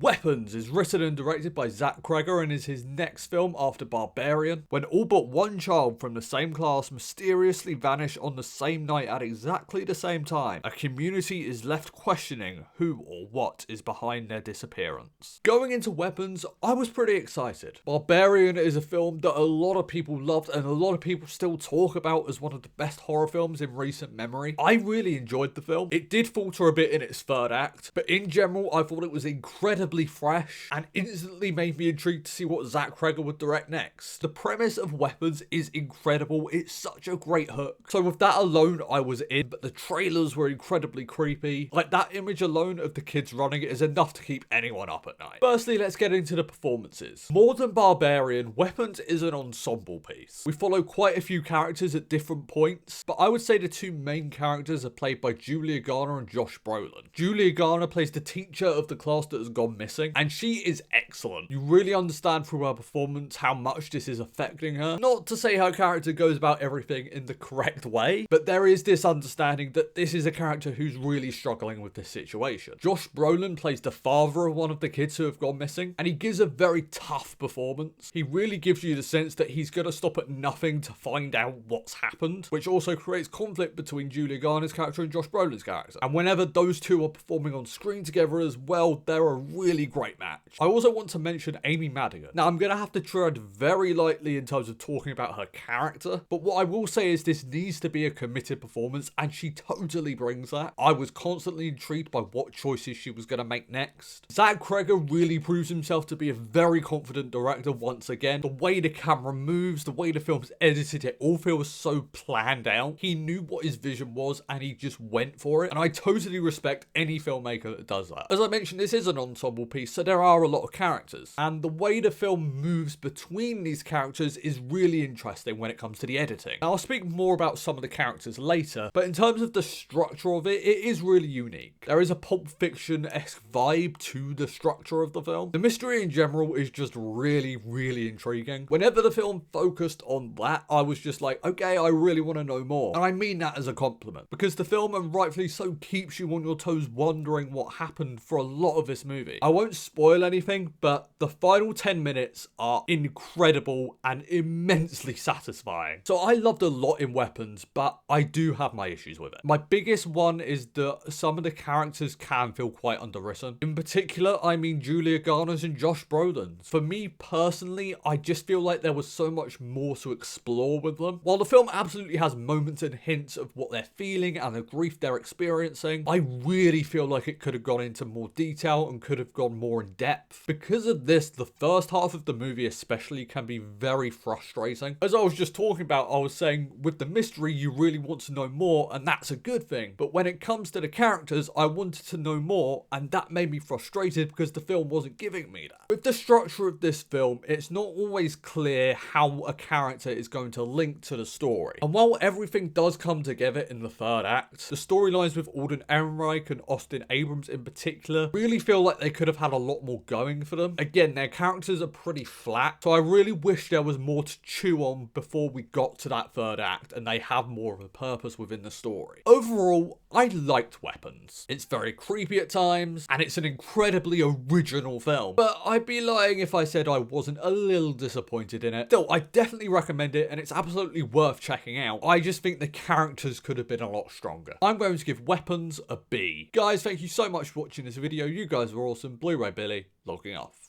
Weapons is written and directed by Cregger and is his next film after Barbarian. When all but one child from the same class mysteriously vanish on the same night at exactly the same time, a community is left questioning who or what is behind their disappearance. Going into Weapons, I was pretty excited. Barbarian is a film that a lot of people loved and a lot of people still talk about as one of the best horror films in recent memory. I really enjoyed the film. It did falter a bit in its third act, but in general I thought it was incredibly fresh and instantly made me intrigued to see what Cregger would direct next. The premise of Weapons is incredible. It's such a great hook. So with that alone I was in, but the trailers were incredibly creepy. Like, that image alone of the kids running is enough to keep anyone up at night. Firstly, let's get into the performances. More than Barbarian, Weapons is an ensemble piece. We follow quite a few characters at different points, but I would say the two main characters are played by Garner and Josh Brolin. Garner plays the teacher of the class that has gone missing, and she is excellent. You really understand through her performance how much this is affecting her. Not to say her character goes about everything in the correct way, but there is this understanding that this is a character who's really struggling with this situation. Josh Brolin plays the father of one of the kids who have gone missing, and he gives a very tough performance. He really gives you the sense that he's going to stop at nothing to find out what's happened, which also creates conflict between Garner's character and Josh Brolin's character. And whenever those two are performing on screen together as well, they're a really great match. I also want to mention Amy Madigan. Now, I'm going to have to tread very lightly in terms of talking about her character, but what I will say is this needs to be a committed performance, and she totally brings that. I was constantly intrigued by what choices she was going to make next. Cregger really proves himself to be a very confident director once again. The way the camera moves, the way the film's edited, it all feels so planned out. He knew what his vision was and he just went for it, and I totally respect any filmmaker that does that. As I mentioned, this is an ensemble piece, so there are a lot of characters, and the way the film moves between these characters is really interesting when it comes to the editing. Now, I'll speak more about some of the characters later, but in terms of the structure of it, it is really unique. There is a Pulp Fiction-esque vibe to the structure of the film. The mystery in general is just really, really intriguing. Whenever the film focused on that, I was just like, okay, I really want to know more. And I mean that as a compliment, because the film, and rightfully so, keeps you on your toes wondering what happened for a lot of this movie. I won't spoil anything, but the final 10 minutes are incredible and immensely satisfying. So I loved a lot in Weapons, but I do have my issues with it. My biggest one is that some of the characters can feel quite underwritten. In particular, I mean Garner's and Josh Brolin's. For me personally, I just feel like there was so much more to explore with them. While the film absolutely has moments and hints of what they're feeling and the grief they're experiencing, I really feel like it could have gone into more detail and could have gone more in depth. Because of this, the first half of the movie especially can be very frustrating. As I was just talking about, I was saying with the mystery, you really want to know more, and that's a good thing. But when it comes to the characters, I wanted to know more, and that made me frustrated because the film wasn't giving me that. With the structure of this film, it's not always clear how a character is going to link to the story. And while everything does come together in the third act, the storylines with Alden Ehrenreich and Abrams in particular really feel like they could have had a lot more going for them. Again, their characters are pretty flat, so I really wish there was more to chew on before we got to that third act and they have more of a purpose within the story. Overall, I liked Weapons. It's very creepy at times, and it's an incredibly original film, but I'd be lying if I said I wasn't a little disappointed in it. Still, I definitely recommend it, and it's absolutely worth checking out. I just think the characters could have been a lot stronger. I'm going to give Weapons a B. Guys, thank you so much for watching this video. You guys were awesome. Blu-ray Billy, logging off.